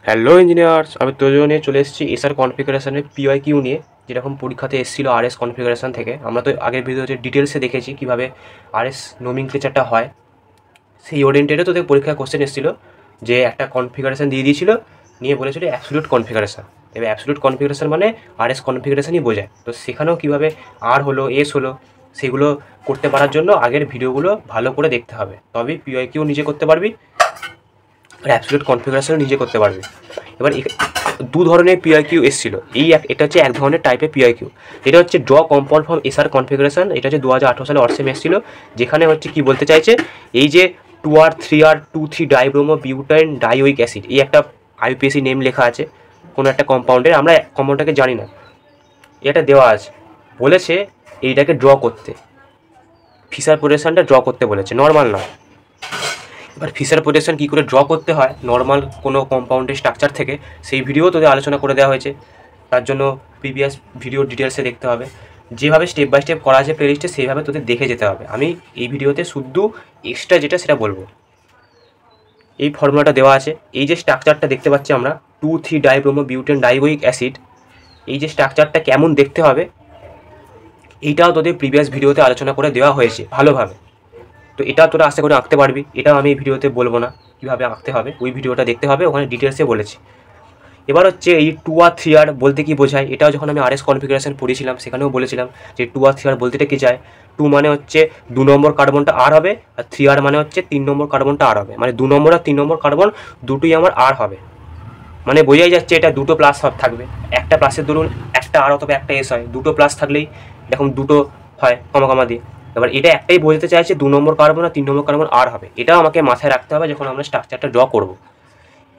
Hello engineers, আমি তোজো নিয়ে চলে এসেছি এসআর কনফিগারেশনের পিওয়াইকিউ নিয়ে, যেরকম পরীক্ষাতে এসেছিলো আরএস কনফিগারেশন থেকে। আমরা তো আগের ভিডিওতে ডিটেলসে দেখেছি কীভাবে আরএস নোমেনক্লেচারটা হয়। সেই ওরিয়েন্টেডে তোদের পরীক্ষায় কোশ্চেন এসেছিলো যে একটা কনফিগারেশন দিয়ে দিয়েছিল, নিয়ে বলেছিল অ্যাবসলিউট কনফিগারেশন। এবার অ্যাবসলিউট কনফিগারেশন মানে আরএস কনফিগারেশনই বোঝায়। তো সেখানেও কীভাবে আর হলো এস হলো সেগুলো করতে পারার জন্য আগের ভিডিওগুলো ভালো করে দেখতে হবে, তবেই পিওয়াইকিউ নিজে করতে পারবি আর অ্যাবসলিউট কনফিগারেশনও নিজে করতে পারবি। এবার দু ধরনের পিওয়াইকিউ এসেছিলো। এটা হচ্ছে এক ধরনের টাইপের পিওয়াইকিউ, এটা হচ্ছে draw compound form SR configuration. এটা হচ্ছে 2018 সালে অর্সেম এসেছিলো, যেখানে হচ্ছে কি বলতে চাইছে, এই যে 2R 3R 2,3 dibromo butyne ডাইওয়িক acid, এই একটা আইউপিএসি নেম লেখা আছে কোনো একটা কম্পাউন্ডের, আমরা কম্পাউন্ডটাকে জানি না, এটা দেওয়া আছে। বলেছে এইটাকে ড্র করতে, ফিশার প্রোডাকশনটা ড্র করতে বলেছে, নর্মাল না। এবার ফিশার প্রোডাকশন কী করে ড্র করতে হয় নর্মাল কোনো কম্পাউন্ডের স্ট্রাকচার থেকে, সেই ভিডিও তোদের আলোচনা করে দেওয়া হয়েছে। তার জন্য প্রিভিয়াস ভিডিও ডিটেলসে দেখতে হবে, যেভাবে স্টেপ বাই স্টেপ করা আছে প্লেলিস্টে সেইভাবে তোদের দেখে যেতে হবে। আমি এই ভিডিওতে শুধু এক্সট্রা যেটা সেটা বলবো। এই ফর্মুলাটা দেওয়া আছে, এই যে স্ট্রাকচারটা দেখতে পাচ্ছি আমরা 2,3 ডাইব্রোমো বিউটেন ডাইওয়িক অ্যাসিড, এই যে স্ট্রাকচারটা কেমন দেখতে হবে এইটাও তোদের প্রিভিয়াস ভিডিওতে আলোচনা করে দেওয়া হয়েছে ভালোভাবে। তো এটা তোরা আশা করে আঁকতে পারবি, এটাও আমি এই ভিডিওতে বলবো না কীভাবে আঁকতে হবে, ওই ভিডিওটা দেখতে হবে, ওখানে ডিটেলসে বলেছি। এবার হচ্ছে এই 2R 3R বলতে কি বোঝায়, এটাও যখন আমি আরএস কনফিগারেশন পড়েছিলাম সেখানেও বলেছিলাম যে 2R 3R বলতে কী চায়। 2 মানে হচ্ছে 2 নম্বর কার্বনটা আর হবে, আর 3R মানে হচ্ছে 3 নম্বর কার্বনটা আর হবে, মানে 2 নম্বর আর 3 নম্বর কার্বন দুটোই আমার আর হবে। মানে বোঝাই যাচ্ছে এটা দুটো প্লাস থাকবে, একটা প্লাসের দরুন একটা আর অথবা একটা এস হয়, দুটো প্লাস থাকলেই এরকম দুটো হয় কমা কমা দিয়ে। এবার এটা একটাই বোঝাতে চাইছে 2 নম্বর কার্বন আর 3 নম্বর কার্বন আর হবে, এটাও আমাকে মাথায় রাখতে হবে যখন আমরা স্ট্রাকচারটা ড্র করব।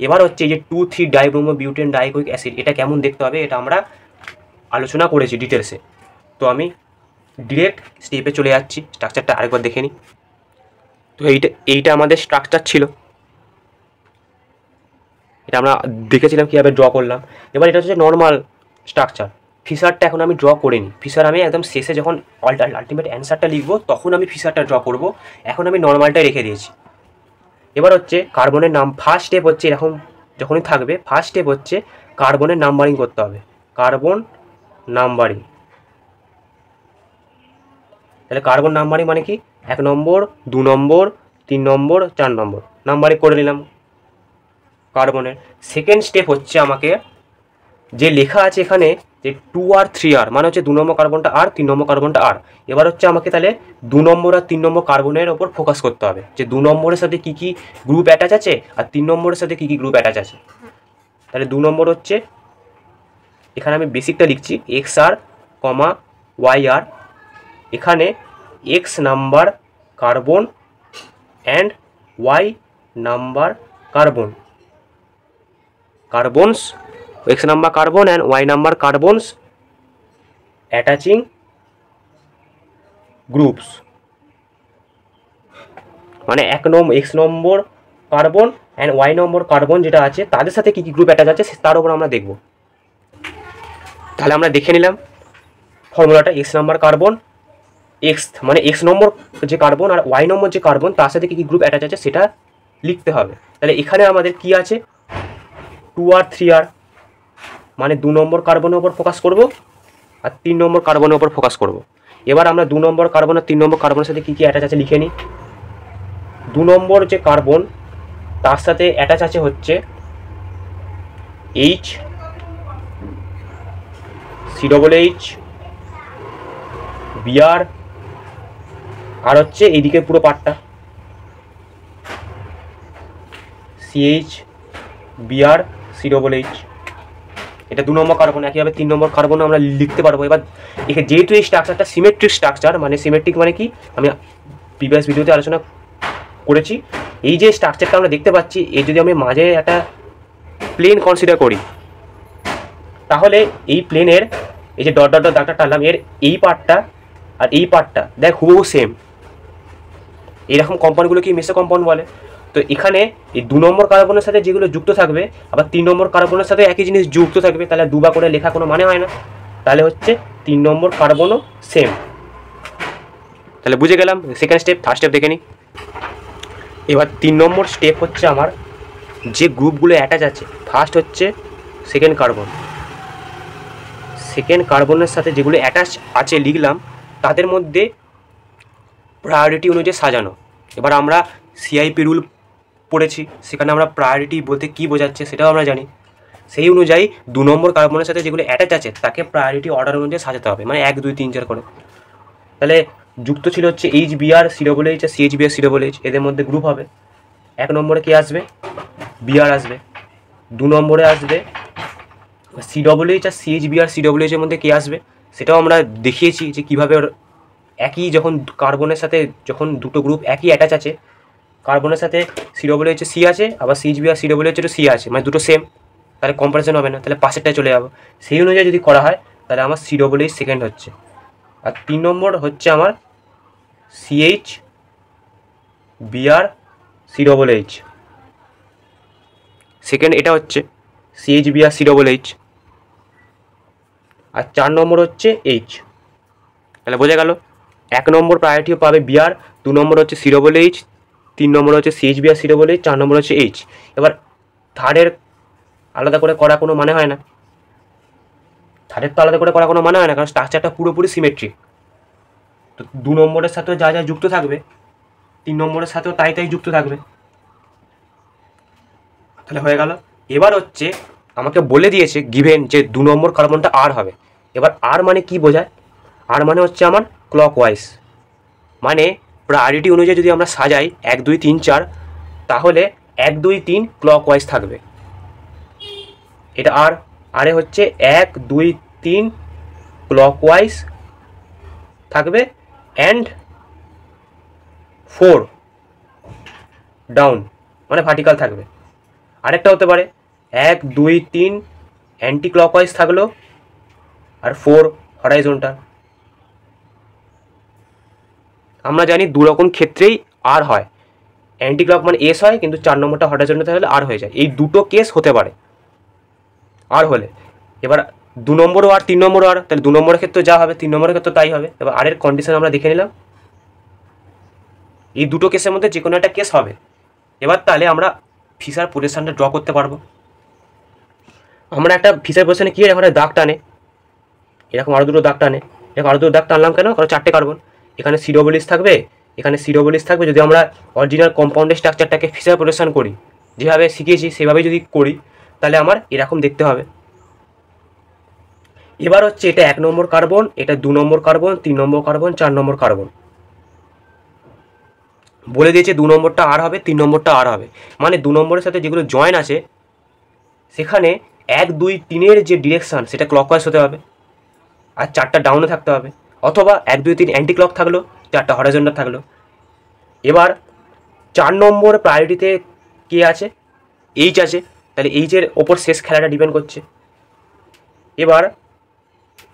এবার হচ্ছে এই যে 2,3 ডাইব্রোমো বিউটেন ডাইওয়িক অ্যাসিড, এটা কেমন দেখতে হবে এটা আমরা আলোচনা করেছি ডিটেলসে। তো আমি ডিরেক্ট স্টেপে চলে যাচ্ছি, স্ট্রাকচারটা আরেকবার দেখে নিই। তো এইটা আমাদের স্ট্রাকচার ছিল, এটা আমরা দেখেছিলাম কীভাবে ড্র করলাম। এবার এটা হচ্ছে নর্মাল স্ট্রাকচার। ফিশারটা এখন আমি ড্র করিনি, ফিশার আমি একদম শেষে যখন আলটিমেট অ্যান্সারটা লিখবো তখন আমি ফিশারটা ড্র করব, এখন আমি নর্মালটাই রেখে দিয়েছি। এবার হচ্ছে কার্বনের নাম, ফার্স্ট স্টেপ হচ্ছে এরকম যখনই থাকবে, ফার্স্ট স্টেপ হচ্ছে কার্বনের নাম্বারিং করতে হবে, কার্বন নাম্বারিং। তাহলে কার্বন নাম্বারিং মানে কি, 1 নম্বর 2 নম্বর 3 নম্বর 4 নম্বর নাম্বারিং করে নিলাম কার্বনের। সেকেন্ড স্টেপ হচ্ছে আমাকে যে লেখা আছে এখানে যে 2R 3R মানে হচ্ছে 2 নম্বর কার্বনটা আর 3 নম্বর কার্বনটা আর। এবার হচ্ছে আমাকে তাহলে 2 নম্বর আর 3 নম্বর কার্বনের ওপর ফোকাস করতে হবে, যে 2 নম্বরের সাথে কী কী গ্রুপ অ্যাটাচ আছে আর 3 নম্বরের সাথে কী কী গ্রুপ অ্যাটাচ আছে। তাহলে 2 নম্বর হচ্ছে, এখানে আমি বেসিকটা লিখছি XR, YR, এখানে X number carbon and Y number carbon, carbons, X number carbon and Y number carbons attaching groups, মানে X number carbon and Y number carbon যেটা আছে তাদের সাথে কী কী গ্রুপ অ্যাটাচ আছে তার উপর আমরা দেখব। তাহলে আমরা দেখে নিলাম ফর্মুলাটা, X নাম্বার কার্বন, X মানে X নম্বর যে কার্বন আর Y নম্বর যে কার্বন তার সাথে কী কী গ্রুপ অ্যাটাচ আছে সেটা লিখতে হবে। তাহলে এখানে আমাদের কি আছে, 2R 3R মানে 2 নম্বর কার্বনের উপর ফোকাস করব আর 3 নম্বর কার্বনের উপর ফোকাস করব। এবার আমরা 2 নম্বর কার্বন আর 3 নম্বর কার্বনের সাথে কী কী অ্যাটাচ আছে লিখে নিই। 2 নম্বর যে কার্বন তার সাথে অ্যাটাচ আছে হচ্ছে H, COOH, Br, আর হচ্ছে এইদিকে পুরো পার্টটা CH, Br, COOH, এটা 2 নম্বর কার্বন। একইভাবে 3 নম্বর কার্বন আমরা লিখতে পারবো। এবার যেহেতু এই স্ট্রাকচারটা সিমেট্রিক স্ট্রাকচার, মানে সিমেট্রিক মানে কি আমি প্রিভিয়াস ভিডিওতে আলোচনা করেছি, এই যে স্ট্রাকচারটা আমরা দেখতে পাচ্ছি এই যদি আমি মাঝে একটা প্লেন কনসিডার করি, তাহলে এই প্লেনের এই যে ডট ডট ডট দাগটা টানলাম, এর এই পার্টটা আর এই পার্টটা দেখ হুবহু সেম। এরকম কম্পাউন্ডগুলো কি মেসো কম্পাউন্ড বলে। তো এখানে এই 2 নম্বর কার্বনের সাথে যেগুলো যুক্ত থাকবে আবার 3 নম্বর কার্বনের সাথে একই জিনিস যুক্ত থাকবে, তাহলে দুবার করে লেখা কোনো মানে হয় না। তাহলে হচ্ছে 3 নম্বর কার্বনও সেম। তাহলে বুঝে গেলাম সেকেন্ড স্টেপ। থার্ড স্টেপ দেখে নিই। এবার 3 নম্বর স্টেপ হচ্ছে আমার যে গ্রুপগুলো অ্যাটাচ আছে, ফার্স্ট হচ্ছে সেকেন্ড কার্বন, সেকেন্ড কার্বনের সাথে যেগুলো অ্যাটাচ আছে লিখলাম, তাদের মধ্যে প্রায়োরিটি অনুযায়ী সাজানো। এবার আমরা সিআইপি রুল পড়েছি, সেখানে আমরা প্রায়োরিটি বলতে কী বোঝাচ্ছে সেটাও আমরা জানি। সেই অনুযায়ী 2 নম্বর কার্বনের সাথে যেগুলো অ্যাটাচ আছে তাকে প্রায়োরিটি অর্ডার অনুযায়ী সাজাতে হবে, মানে 1 2 3 4 করে। তাহলে যুক্ত ছিল হচ্ছে HBr COOH আর CHBr COOH, এদের মধ্যে গ্রুপ হবে। 1 নম্বরে কে আসবে? বিআর আসবে। 2 নম্বরে আসবে COOH আর CHBr COOH এর মধ্যে কে আসবে সেটাও আমরা দেখিয়েছি যে কীভাবে একই যখন কার্বনের সাথে যখন দুটো গ্রুপ একই অ্যাটাচ আছে, কার্বনের সাথে COOH C আছে, আবার CHBr COOH C আছে, মানে দুটো সেম, তাহলে কম্পারিজন হবে না, তাহলে পাশেরটায় চলে যাবো। সেই অনুযায়ী যদি করা হয় তাহলে আমার COOH সেকেন্ড হচ্ছে। আর 3 নম্বর হচ্ছে আমার CHBr COOH সেকেন্ড, এটা হচ্ছে CHBr COOH। আর 4 নম্বর হচ্ছে H। তাহলে বোঝা গেল, 1 নম্বর প্রায়োরিটিও পাবে বিআর, 2 নম্বর হচ্ছে COOH, 3 নম্বর হচ্ছে CHBr COOH, 4 নম্বর হচ্ছে H। এবার থার্ডের আলাদা করে করা কোনো মানে হয় না, থার্ডের তো আলাদা করে করা কোনো মানে হয় না, কারণ স্ট্রাকচারটা পুরোপুরি সিমেট্রিক। তো 2 নম্বরের সাথেও যা যা যুক্ত থাকবে 3 নম্বরের সাথেও তাই তাই যুক্ত থাকবে। তাহলে হয়ে গেল। এবার হচ্ছে আমাকে বলে দিয়েছে গিভেন যে 2 নম্বর কার্বনটা আর হবে। এবার আর মানে কি বোঝায়? আর মানে হচ্ছে আমার ক্লকওয়াইজ, মানে প্রায়োরিটি অনুযায়ী যদি আমরা সাজাই 1 2 3 4, তাহলে 1 2 3 ক্লকওয়াইজ থাকবে। এটা আর আরে হচ্ছে 1 2 3 ক্লকওয়াইজ থাকবে অ্যান্ড 4 ডাউন, মানে ভার্টিক্যাল থাকবে। আরেকটা হতে পারে 1 2 3 অ্যান্টি ক্লকওয়াইজ থাকলো আর 4 হরাইজন্টাল। আমরা জানি দু রকম ক্ষেত্রেই আর হয়, অ্যান্টি ক্লক মানে এস হয়, কিন্তু 4 নম্বরটা হরাইজন্টাল হলে আর হয়ে যায়। এই দুটো কেস হতে পারে আর হলে। এবার 2 নম্বরও আর 3 নম্বরও আর, তাহলে 2 নম্বরের ক্ষেত্রে যা হবে 3 নম্বরের ক্ষেত্রে তাই হবে। এবার আরের কন্ডিশন আমরা দেখে নিলাম, এই দুটো কেসের মধ্যে যে কোনো একটা কেস হবে। এবার তাহলে আমরা ফিশার পজিশনটা ড্র করতে পারবো। আমরা একটা ফিশার পজিশনে কী এরকম একটা দাগ টানে, এরকম আরও দুটো দাগ টানে, এরকম আরও দুটো দাগ টানলাম কেন? কারণ 4টে কার্বন, এখানে COOH থাকবে, এখানে COOH থাকবে। যদি আমরা অরিজিনাল কম্পাউন্ডের স্ট্রাকচারটাকে ফিশার পজিশন করি, যেভাবে শিখেছি সেভাবে যদি করি, তাহলে আমার এরকম দেখতে হবে। এবার হচ্ছে এটা 1 নম্বর কার্বন, এটা 2 নম্বর কার্বন, 3 নম্বর কার্বন, 4 নম্বর কার্বন। বলে দিয়েছে 2 নম্বরটা আর হবে, 3 নম্বরটা আর হবে, মানে 2 নম্বরের সাথে যেগুলো জয়েন আছে সেখানে 1 2 3-এর যে ডিরেকশান সেটা ক্লকওয়াইজ হতে হবে, আর 4টা ডাউনে থাকতে হবে, অথবা 1 2 3 অ্যান্টি ক্লক থাকলো, 4টা হরাইজন্টাল থাকলো। এবার 4 নম্বর প্রায়োরিটিতে কে আছে? H আছে, তাহলে H-এর ওপর শেষ খেলাটা ডিপেন্ড করছে। এবার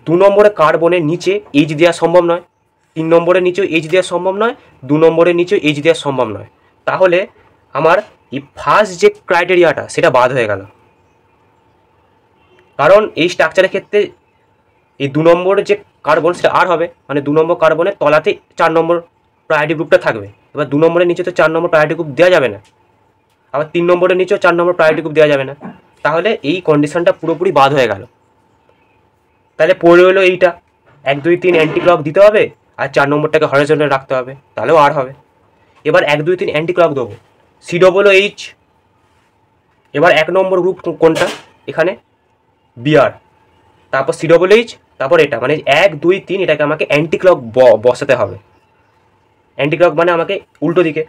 2 নম্বরে কার্বনের নিচে H দেওয়া সম্ভব নয়, 3 নম্বরের নিচেও H দেওয়া সম্ভব নয়, 2 নম্বরের নিচেও H দেওয়া সম্ভব নয়। তাহলে আমার এই ফার্স্ট যে ক্রাইটেরিয়াটা সেটা বাদ হয়ে গেল, কারণ এই স্ট্রাকচারের ক্ষেত্রে এই 2 নম্বরের যে কার্বন সেটা আর হবে, মানে 2 নম্বর কার্বনের তলাতে 4 নম্বর প্রায়োরিটি গ্রুপটা থাকবে। এবার 2 নম্বরের নিচে তো 4 নম্বর প্রায়োরিটি গ্রুপ দেওয়া যাবে না, আবার 3 নম্বরের নিচেও 4 নম্বর প্রায়োরিটি গ্রুপ দেওয়া যাবে না। তাহলে এই কন্ডিশনটা পুরোপুরি বাদ হয়ে গেল। তাহলে পড়ে হলো এইটা 1 2 3 অ্যান্টি ক্লক দিতে হবে, আর 4 নম্বরটাকে হরাইজন্টাল রাখতে হবে, তাহলেও আর হবে। এবার 1 2 3 অ্যান্টি ক্লক দেবো, COOH। এবার 1 নম্বর গ্রুপ কোনটা? এখানে বিআর, তারপর COOH, তারপর এটা, মানে 1 2 3 এটাকে আমাকে অ্যান্টি ক্লক বসাতে হবে। অ্যান্টি ক্লক মানে আমাকে উল্টো দিকে।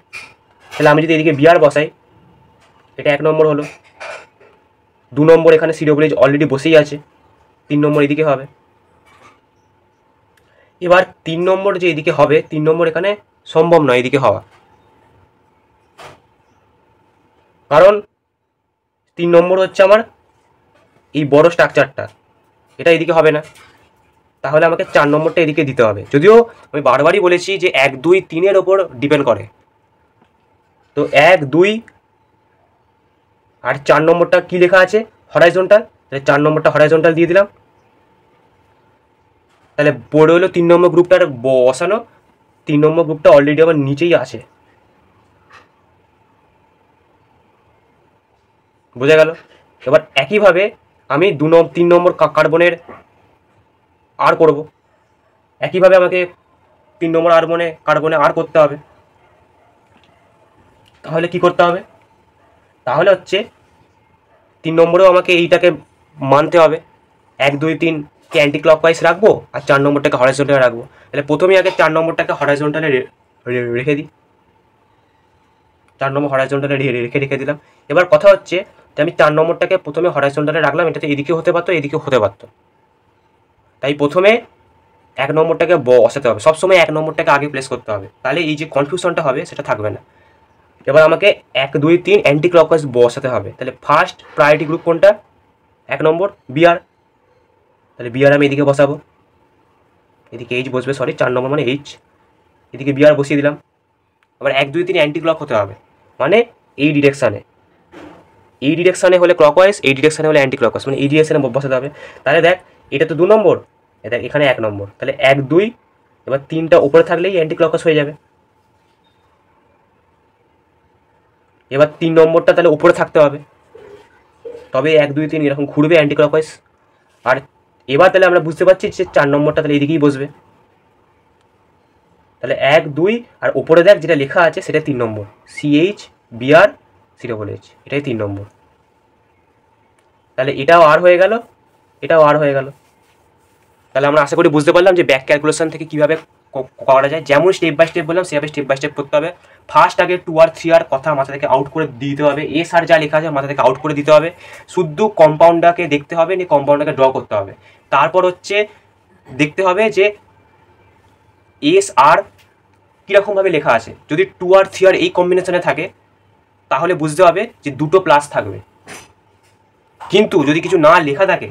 তাহলে আমি যদি এদিকে বিআর বসাই, এটা 1 নম্বর হলো, 2 নম্বর এখানে COOH অলরেডি বসেই আছে, 3 নম্বর এদিকে হবে। এবার 3 নম্বর যে এদিকে হবে, 3 নম্বর এখানে সম্ভব নয় এদিকে হওয়া, কারণ 3 নম্বর হচ্ছে আমার এই বড় স্ট্রাকচারটা, এটা এদিকে হবে না। তাহলে আমাকে 4 নম্বরটা এদিকে দিতে হবে। যদিও আমি বারবারই বলেছি যে 1 2 3-এর ওপর ডিপেন্ড করে। তো 1 2 আর 4 নম্বরটা কি লেখা আছে? হরাইজন্টাল, তাহলে 4 নম্বরটা হরাইজন্টাল দিয়ে দিলাম। তাহলে পড়ে হলো 3 নম্বর গ্রুপটার বসানো, 3 নম্বর গ্রুপটা অলরেডি আমার নিচেই আছে। 3 নম্বর গ্রুপটা অলরেডি আমার নিচেই আছে, তাহলে 3 নম্বর গ্রুপটা বসানো, 3 নম্বর গ্রুপটা অলরেডি আমার নিচেই আছে, তাহলে 3 নম্বর গ্রুপটা বোঝা গেল? এবার একইভাবে আমি 3 নম্বর কার্বনের আর করব। একইভাবে আমাকে 3 নম্বর কার্বনে আর করতে হবে। তাহলে কি করতে হবে? তাহলে হচ্ছে 3 নম্বরেও আমাকে এইটাকে মানতে হবে, 1 2 3 কে অ্যান্টি ক্লকওয়াইজ রাখবো আর 4 নম্বরটাকে হরাইজন্টালে রাখবো। তাহলে প্রথমেই আগে 4 নম্বরটাকে হরাইজন্টালে রেখে দিই, 4 নম্বর হরাইজন্টালে রেখে দিলাম। এবার কথা হচ্ছে যে আমি 4 নম্বরটাকে প্রথমে হরাইজন্টালে রাখলাম, এটাতে এদিকে হতে পারতো, এদিকে হতে পারতো, তাই প্রথমে 1 নম্বরটাকে বসাতে হবে। সবসময় 1 নম্বরটাকে আগে প্লেস করতে হবে, তাহলে এই যে কনফিউশনটা হবে সেটা থাকবে না। এবার আমাকে 1 2 3 অ্যান্টি ক্লকওয়াইজ বসাতে হবে। তাহলে ফার্স্ট প্রায়োরিটি গ্রুপ কোনটা? 1 নম্বর বিআর। তাহলে বিআর আমি এদিকে বসাবো, এদিকে এইচ বসবে, সরি 4 নম্বর মানে এইচ, এদিকে বিআর বসিয়ে দিলাম। আবার 1 2 3 অ্যান্টি ক্লক হতে হবে, মানে এই ডিরেকশানে হলে ক্লকওয়াইজ, এই ডিরেকশানে হলে অ্যান্টি ক্লকওয়াইজ, মানে এই ডিরেকশানে বসাতে হবে। তাহলে দেখ এটা তো 2 নম্বর, দেখ এখানে 1 নম্বর, তাহলে 1 2, এবার 3টা উপরে থাকলেই অ্যান্টি ক্লকওয়াইজ হয়ে যাবে। এবার 3 নম্বরটা তাহলে উপরে থাকতে হবে, তবে 1 2 3 এরকম ঘুরবে অ্যান্টি ক্লকওয়াইজ। আর এবার তাহলে আমরা বুঝতে পারছি যে 4 নম্বরটা তাহলে এদিকেই বসবে। তাহলে 1 2 আর উপরে দেখ যেটা লেখা আছে সেটা 3 নম্বর, CH BR COOH, এটাই 3 নম্বর। তাহলে এটাও আর হয়ে গেল, এটাও আর হয়ে গেল। তাহলে আমরা আশা করি বুঝতে পারলাম যে ব্যাক ক্যালকুলেশন থেকে কীভাবে করা যায়। যেমন স্টেপ বাই স্টেপ বললাম সেভাবে স্টেপ বাই স্টেপ করতে হবে। ফার্স্ট আগে 2 আর 3 আর কথা মাথা থেকে আউট করে দিতে হবে, এস আর যা লেখা আছে মাথা থেকে আউট করে দিতে হবে, শুদ্ধ কম্পাউন্ডারকে দেখতে হবে, নিয়ে কম্পাউন্ডারকে ড্র করতে হবে। তারপর হচ্ছে দেখতে হবে যে এস আর কীরকমভাবে লেখা আছে। যদি 2 আর 3 আর এই কম্বিনেশনে থাকে তাহলে বুঝতে হবে যে 2টো প্লাস থাকবে, কিন্তু যদি কিছু না লেখা থাকে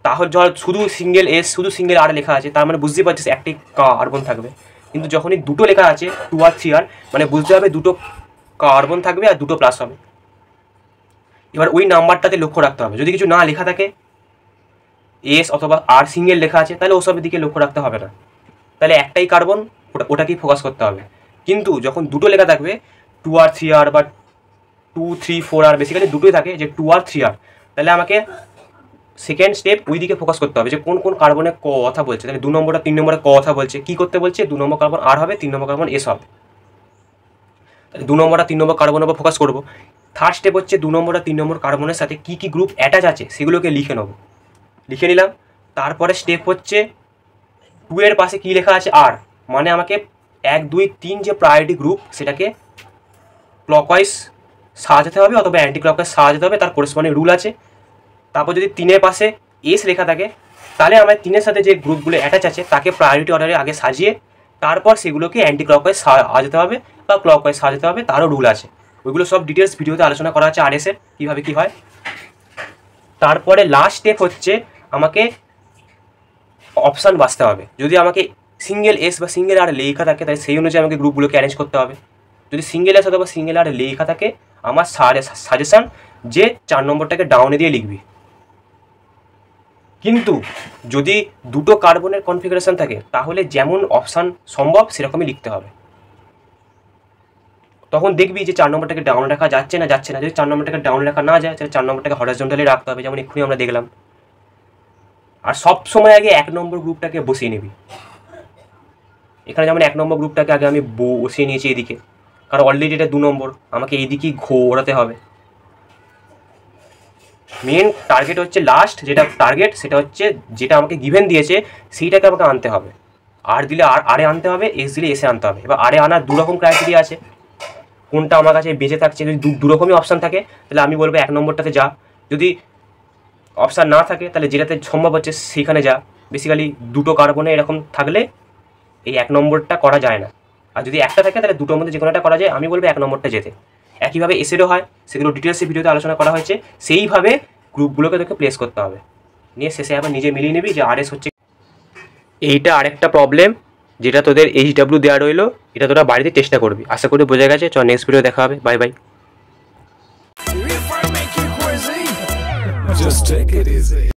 তাহলে ধর শুধু সিঙ্গেল এস শুধু সিঙ্গেল আর লেখা আছে, তার মানে বুঝতে পারছিস একটি কার্বন থাকবে। কিন্তু যখনই 2টো লেখা আছে 2 আর 3 আর, মানে বুঝতে হবে 2টো কার্বন থাকবে আর 2টো প্লাস হবে। এবার ওই নাম্বারটাতে লক্ষ্য রাখতে হবে। যদি কিছু না লেখা থাকে, এস অথবা আর সিঙ্গেল লেখা আছে, তাহলে ওসবের দিকে লক্ষ্য রাখতে হবে না, তাহলে একটাই কার্বন, ওটাকেই ফোকাস করতে হবে। কিন্তু যখন 2টো লেখা থাকবে 2 আর 3 আর বা 2 3 4 আর, বেসিক্যালি 2টোই থাকে যে 2 আর 3 আর, তাহলে আমাকে সেকেন্ড স্টেপ ওই দিকে ফোকাস করতে হবে যে কোন কোন কার্বনে কথা বলছে। তাহলে 2 নম্বরটা 3 নম্বরে কথা বলছে, কী করতে বলছে? 2 নম্বর কার্বন আর হবে, 3 নম্বর কার্বন এস হবে। তাহলে 2 নম্বরটা 3 নম্বর কার্বনের উপর ফোকাস করবো। থার্ড স্টেপ হচ্ছে 2 নম্বরটা 3 নম্বর কার্বনের সাথে কী কী গ্রুপ অ্যাটাচ আছে সেগুলোকে লিখে নেবো, লিখে নিলাম। তারপরে স্টেপ হচ্ছে 2 এর পাশে কী লেখা আছে? আর, মানে আমাকে 1 2 3 যে প্রায়োরিটি গ্রুপ সেটাকে ক্লকওয়াইজ সাজাতে হবে অথবা অ্যান্টি ক্লকওয়াইজ সাজাতে হবে, তার করেসপন্ডিং রুল আছে। তারপর যদি 3 এর পাশে এস লেখা থাকে তাহলে আমার 3 এর সাথে যে গ্রুপগুলো অ্যাটাচ আছে তাকে প্রায়োরিটি অর্ডারে আগে সাজিয়ে তারপর সেগুলোকে অ্যান্টি ক্লকওয়াইজ সাজাতে হবে বা ক্লকওয়াইজ সাজাতে হবে, তারও রুল আছে। ওইগুলো সব ডিটেলস ভিডিওতে আলোচনা করা আছে আরএসের কীভাবে কী হয়। তারপরে লাস্ট স্টেপ হচ্ছে আমাকে অপশান বাছতে হবে। যদি আমাকে সিঙ্গেল এস বা সিঙ্গেল আর লেখা থাকে তাহলে সেই অনুযায়ী আমাকে গ্রুপগুলোকে অ্যারেঞ্জ করতে হবে। যদি সিঙ্গেল এস অথবা সিঙ্গেল আর লেখা থাকে আমার সাজেশান যে 4 নম্বরটাকে ডাউনে দিয়ে লিখবি। কিন্তু যদি 2টো কার্বনের কনফিগারেশন থাকে তাহলে যেমন অপশান সম্ভব সেরকমই লিখতে হবে। তখন দেখবি যে 4 নম্বরটাকে ডাউন রাখা যাচ্ছে না। যদি 4 নম্বরটাকে ডাউন রাখা না যায় তাহলে 4 নম্বরটাকে হরাইজন্টালি রাখতে হবে, যেমন এক্ষুনি আমরা দেখলাম। আর সব সময় আগে 1 নম্বর গ্রুপটাকে বসিয়ে নিবি। এখানে যেমন 1 নম্বর গ্রুপটাকে আগে আমি বসিয়ে নিয়েছি এদিকে, কারণ অলরেডি এটা 2 নম্বর, আমাকে এইদিকেই ঘোরাতে হবে। মেন টার্গেট হচ্ছে লাস্ট যেটা টার্গেট সেটা হচ্ছে যেটা আমাকে গিভেন দিয়েছে সেইটাকে আমাকে আনতে হবে। আর দিলে আরে আনতে হবে, এস দিলে এসে আনতে হবে। এবার আরে আনার 2 রকম ক্রাইটেরিয়া আছে, কোনটা আমার কাছে বেঁচে থাকছে। যদি 2 রকমই অপশান থাকে তাহলে আমি বলবো 1 নম্বরটাতে যা, যদি অপশান না থাকে তাহলে যেটাতে সম্ভব হচ্ছে সেইখানে যা। বেসিক্যালি 2টো কার্বনে এরকম থাকলে এই 1 নম্বরটা করা যায় না, আর যদি একটা থাকে তাহলে 2টোর মধ্যে যে কোনো একটা করা যায়। আমি বলবো 1 নম্বরটা যেতে। একইভাবে এসেরও হয়, সেগুলো ডিটেলসে ভিডিওতে আলোচনা করা হয়েছে। সেইভাবে গ্রুপগুলোকে তোকে প্লেস করতে হবে, নিয়ে শেষে আবার নিজে মিলিয়ে নিবি যে আরএস হচ্ছে। এইটা আরেকটা প্রবলেম যেটা তোদের HW দেওয়া রইলো, এটা তোরা বাড়িতে চেষ্টা করবি। আশা করি বোঝা গেছে। চল নেক্সট ভিডিও দেখা হবে। Bye bye.